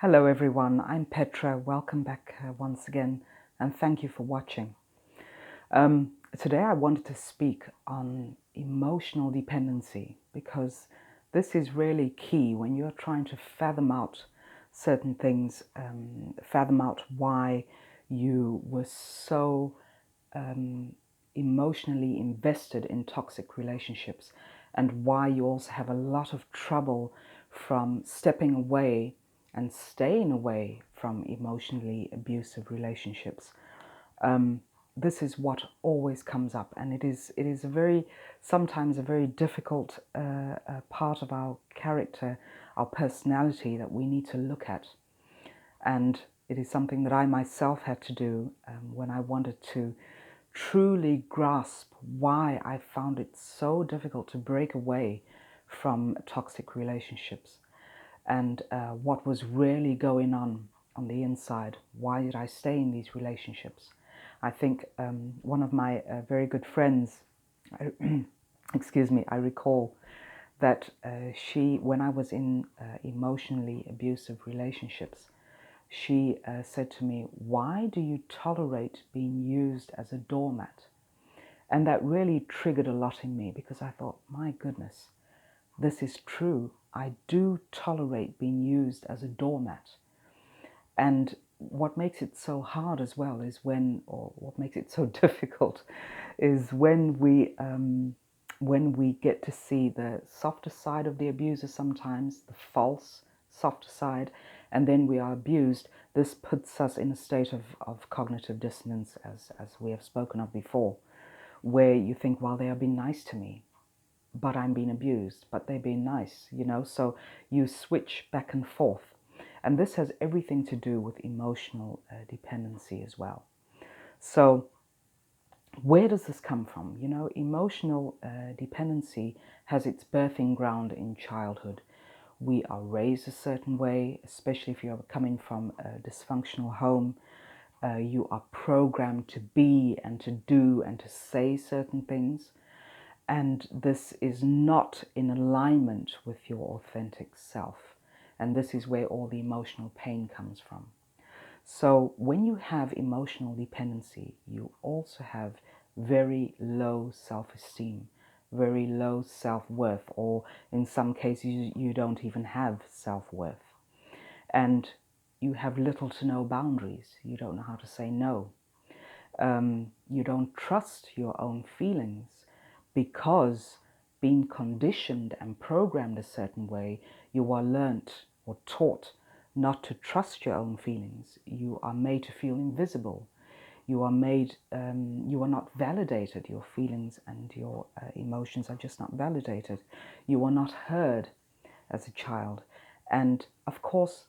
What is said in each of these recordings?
Hello everyone, I'm Petra. Welcome back once again and thank you for watching. Today I wanted to speak on emotional dependency because this is really key when you're trying to fathom out certain things, fathom out why you were so emotionally invested in toxic relationships and why you also have a lot of trouble from stepping away and staying away from emotionally abusive relationships. This is what always comes up, and it is a very sometimes a very difficult part of our character, our personality that we need to look at. And it is something that I myself had to do when I wanted to truly grasp why I found it so difficult to break away from toxic relationships and what was really going on the inside. Why did I stay in these relationships? I think one of my very good friends, excuse me, I recall that when I was in emotionally abusive relationships, she said to me, "Why do you tolerate being used as a doormat?" And that really triggered a lot in me because I thought, my goodness, this is true. I do tolerate being used as a doormat. And what makes it so hard as well is or what makes it so difficult is when we get to see the softer side of the abuser sometimes, the false softer side, and then we are abused. This puts us in a state of cognitive dissonance, as we have spoken of before, where you think, well, they are being nice to me, but I'm being abused, but they're being nice, so you switch back and forth. And this has everything to do with emotional dependency as well. So where does this come from? Emotional dependency has its birthing ground in childhood. We are raised a certain way, especially if you're coming from a dysfunctional home. You are programmed to be and to do and to say certain things. And this is not in alignment with your authentic self. And this is where all the emotional pain comes from. So when you have emotional dependency, you also have very low self-esteem, very low self-worth, or in some cases you don't even have self-worth. And you have little to no boundaries. You don't know how to say no. You don't trust your own feelings because being conditioned and programmed a certain way, you are learnt or taught not to trust your own feelings. You are made to feel invisible. You are not validated. Your feelings and your emotions are just not validated. You are not heard as a child. And of course,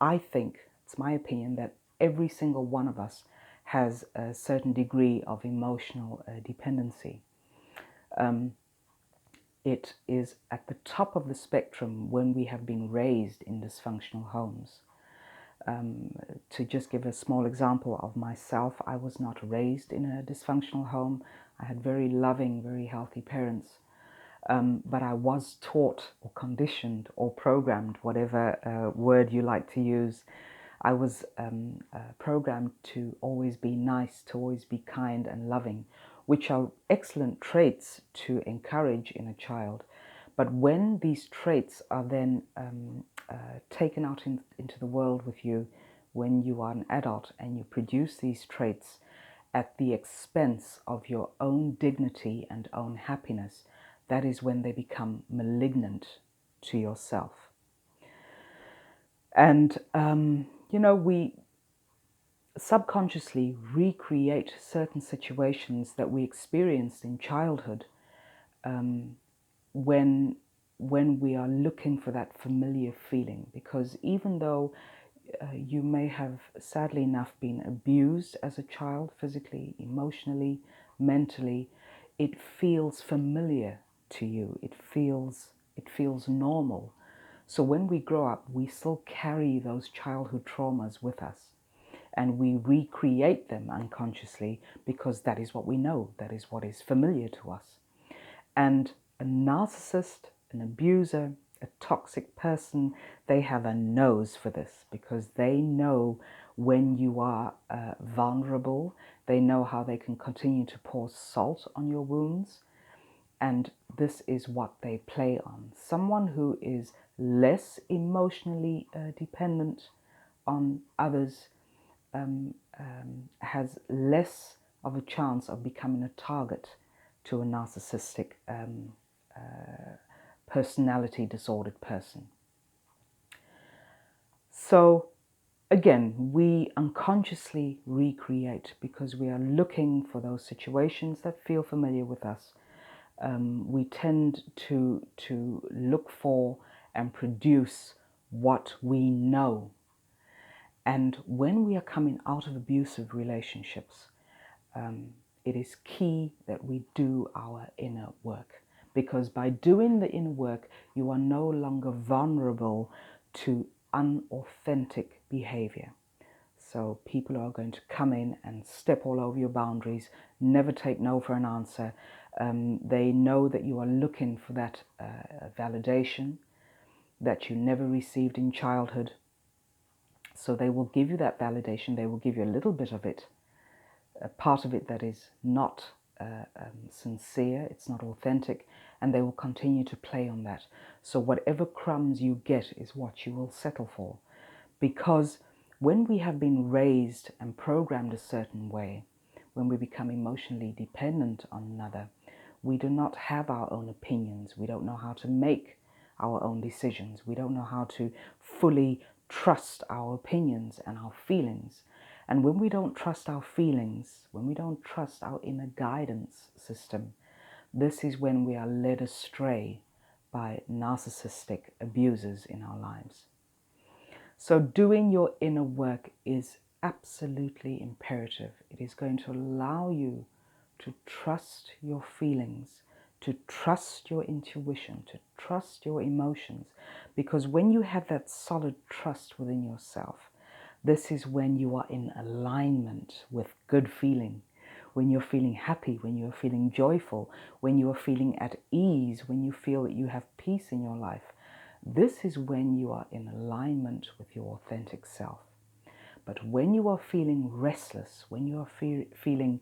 I think, it's my opinion, that every single one of us has a certain degree of emotional dependency. It is at the top of the spectrum when we have been raised in dysfunctional homes. To just give a small example of myself, I was not raised in a dysfunctional home. I had very loving, very healthy parents. But I was taught or conditioned or programmed, whatever word you like to use. I was programmed to always be nice, to always be kind and loving, which are excellent traits to encourage in a child. But when these traits are then taken out into the world with you, when you are an adult and you produce these traits at the expense of your own dignity and own happiness, that is when they become malignant to yourself. And, we subconsciously recreate certain situations that we experienced in childhood when we are looking for that familiar feeling. Because even though you may have, sadly enough, been abused as a child, physically, emotionally, mentally, it feels familiar to you. It feels normal. So when we grow up, we still carry those childhood traumas with us, and we recreate them unconsciously because that is what we know, that is what is familiar to us. And a narcissist, an abuser, A toxic person, they have a nose for this because they know when you are vulnerable. They know how they can continue to pour salt on your wounds. And this is what they play on. Someone who is less emotionally dependent on others has less of a chance of becoming a target to a narcissistic personality disordered person. So again, we unconsciously recreate because we are looking for those situations that feel familiar with us. We tend to look for and produce what we know. And when we are coming out of abusive relationships, it is key that we do our inner work, because by doing the inner work, you are no longer vulnerable to unauthentic behavior. So people are going to come in and step all over your boundaries, never take no for an answer. They know that you are looking for that validation that you never received in childhood. So they will give you that validation. They will give you a little bit of it, a part of it that is not sincere, it's not authentic, and they will continue to play on that. So whatever crumbs you get is what you will settle for. Because when we have been raised and programmed a certain way, when we become emotionally dependent on another, we do not have our own opinions. We don't know how to make our own decisions. We don't know how to fully trust our opinions and our feelings. And when we don't trust our feelings, when we don't trust our inner guidance system, this is when we are led astray by narcissistic abusers in our lives. So doing your inner work is absolutely imperative. It is going to allow you to trust your feelings, to trust your intuition, to trust your emotions. Because when you have that solid trust within yourself, this is when you are in alignment with good feeling, when you're feeling happy, when you're feeling joyful, when you are feeling at ease, when you feel that you have peace in your life. This is when you are in alignment with your authentic self. But when you are feeling restless, when you are feeling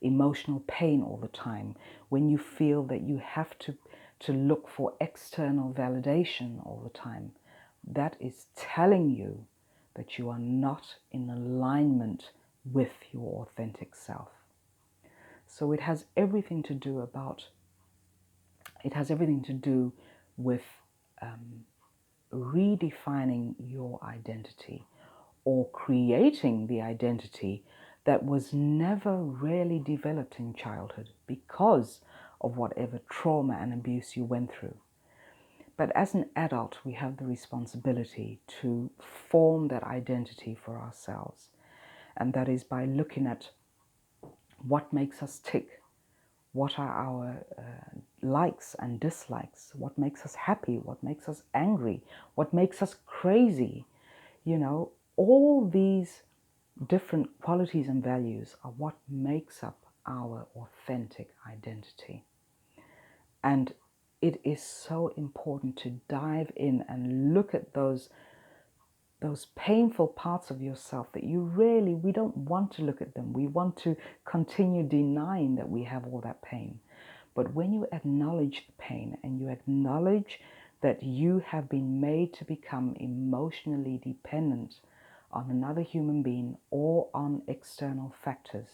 emotional pain all the time, when you feel that you have to look for external validation all the time, that is telling you that you are not in alignment with your authentic self. So it has everything to do with redefining your identity, or creating the identity that was never really developed in childhood because of whatever trauma and abuse you went through. But as an adult, we have the responsibility to form that identity for ourselves. And that is by looking at what makes us tick, what are our likes and dislikes, what makes us happy, what makes us angry, what makes us crazy. You know, all these different qualities and values are what makes up our authentic identity. And it is so important to dive in and look at those painful parts of yourself that we don't want to look at them. We want to continue denying that we have all that pain. But when you acknowledge the pain and you acknowledge that you have been made to become emotionally dependent on another human being or on external factors,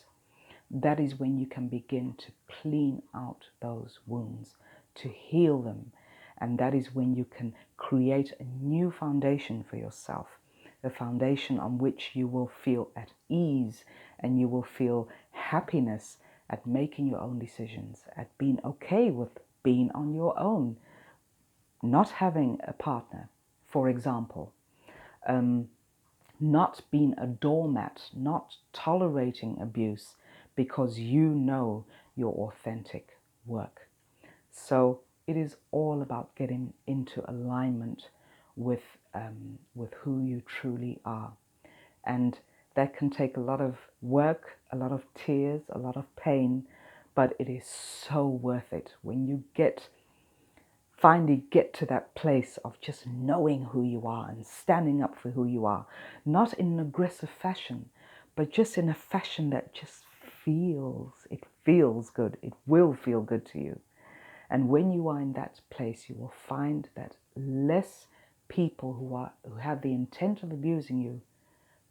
that is when you can begin to clean out those wounds, to heal them. And that is when you can create a new foundation for yourself, a foundation on which you will feel at ease and you will feel happiness at making your own decisions, at being okay with being on your own, not having a partner, for example, not being a doormat, not tolerating abuse because you know your authentic work. So it is all about getting into alignment with who you truly are. And that can take a lot of work, a lot of tears, a lot of pain, but it is so worth it. When you get finally get to that place of just knowing who you are and standing up for who you are, not in an aggressive fashion, but just in a fashion that just feels good. It will feel good to you. And when you are in that place, you will find that less people who have the intent of abusing you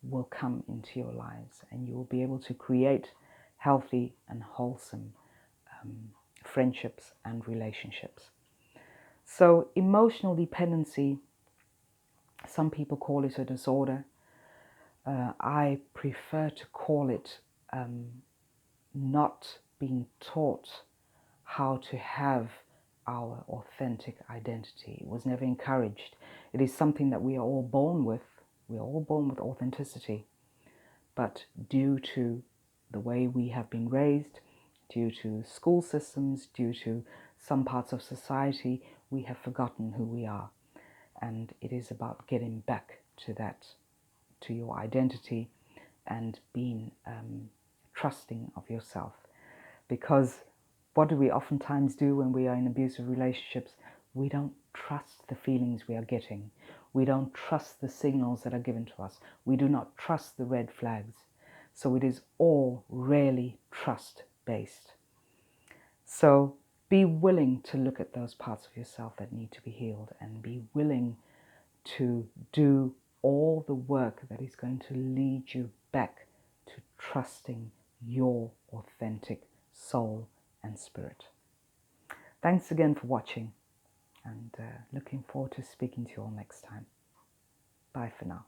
will come into your lives, and you will be able to create healthy and wholesome friendships and relationships. So emotional dependency, some people call it a disorder. I prefer to call it not being taught how to have our authentic identity. It was never encouraged. It is something that we are all born with. We are all born with authenticity. But due to the way we have been raised, due to school systems, due to some parts of society, we have forgotten who we are. And it is about getting back to that, to your identity, and being trusting of yourself. Because what do we oftentimes do when we are in abusive relationships? We don't trust the feelings we are getting. We don't trust the signals that are given to us. We do not trust the red flags. So it is all really trust-based. So be willing to look at those parts of yourself that need to be healed, and be willing to do all the work that is going to lead you back to trusting your authentic soul and spirit. Thanks again for watching, and looking forward to speaking to you all next time. Bye for now.